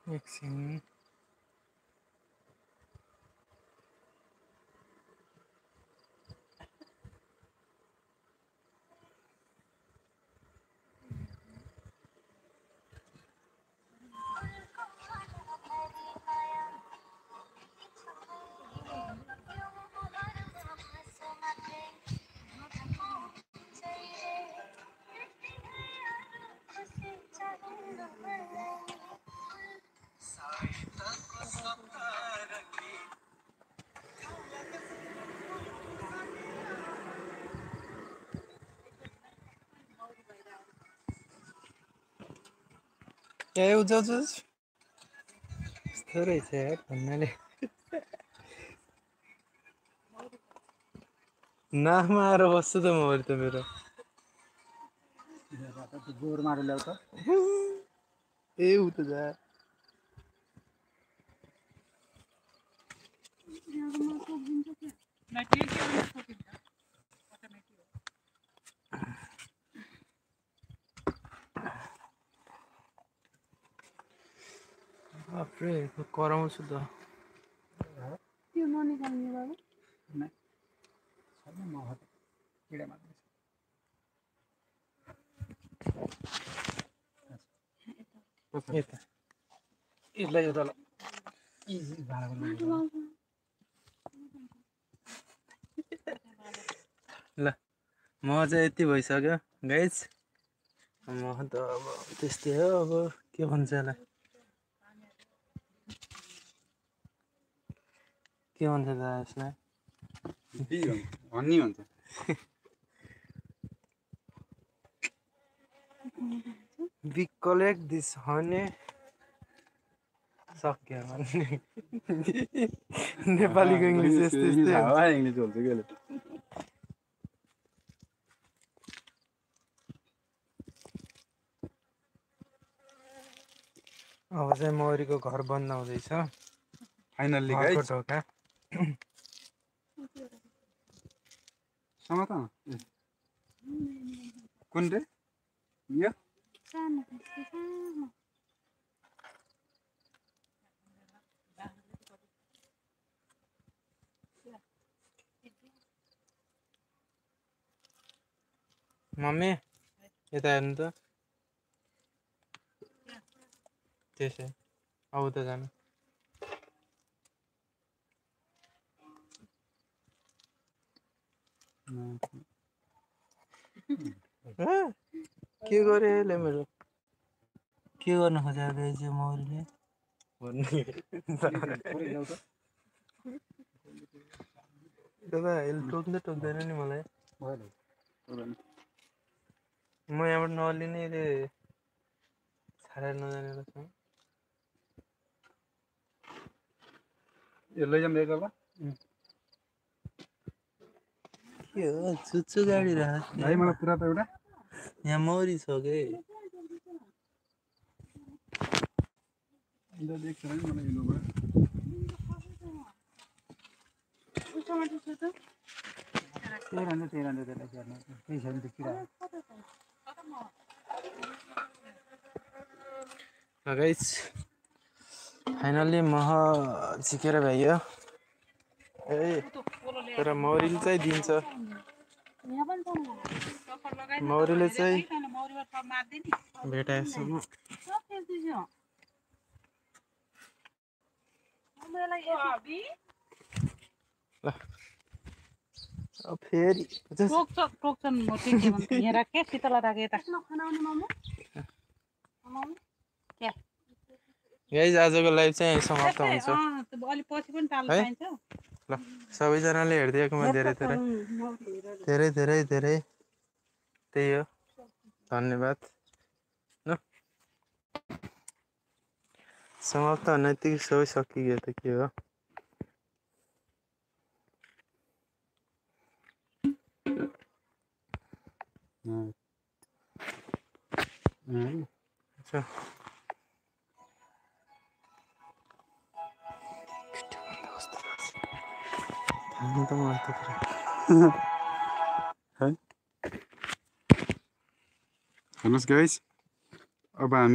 एकछिन ए उज यस्तो रहेछ यार भन्नाले नाकमा आएर बस्छु त मौरी त मेरो जोर मारेर ल्याउ त ए उ त जा बाफ्रे कराउँछु त त्यो ननिकाल्ने बाबु नै छैन म किडा मार्दैछ यता यसलाई एउटा इजी भागो ल म चाहिँ यति भइसक्यो गाइज म त अब त्यस्तै हो अब के भन्छ यसलाई के भन्छ त यसलाई हन्नी भन्छ we collect this honey सक्यो भन्ने नेपालीको इङ्ग्लिस यस्तै यस्तै हावा इङ्ग्लिस बोल्छ के अब चाहिँ मौरीको घर बनाउँदैछ फाइनल्ली घरको गाइस ढोका समात कुन रे यो मम्मी यता हेर्नु त त्यसै अब त जानु के गरे यसले मेरो के गर्न खोजेको रहेछ मौरीले दादा यसले टोक्दै टोक्दैन नि मलाई म यहाँबाट नलिने यसले छाडेर नजाने रहेछ यो लैजाउँ एक बेला के हो चुच्चु गाडी राख भाइ मलाई पुरा त एउटा यहाँ मौरी छ के इधर देख रहे हैं मैंने ये लोग तेरह गाइस फाइनल्ली मह झिकेर भ्याइयो ए तर मौरीले चाहिँ दिन्छ मौरीले चाहिँ भेटाएसम्म ल अब फेरि टोक्छन् म के भन्छ यहाँ राखे शीतला राखे यता गाइस आजको लाइभ चाहिँ यही समाप्त हुन्छ अलि पछि पनि टाल्न पाइन्छ ल सबैजनाले हेरिदिएकोमा धेरै धेरै धेरै धेरै धेरै त्यही हो धन्यवाद ल समाप्त हुन यतिकै सबै सकियो त के हो अच्छा त मलाई त हेर्नुहोस् गाइस अब हामी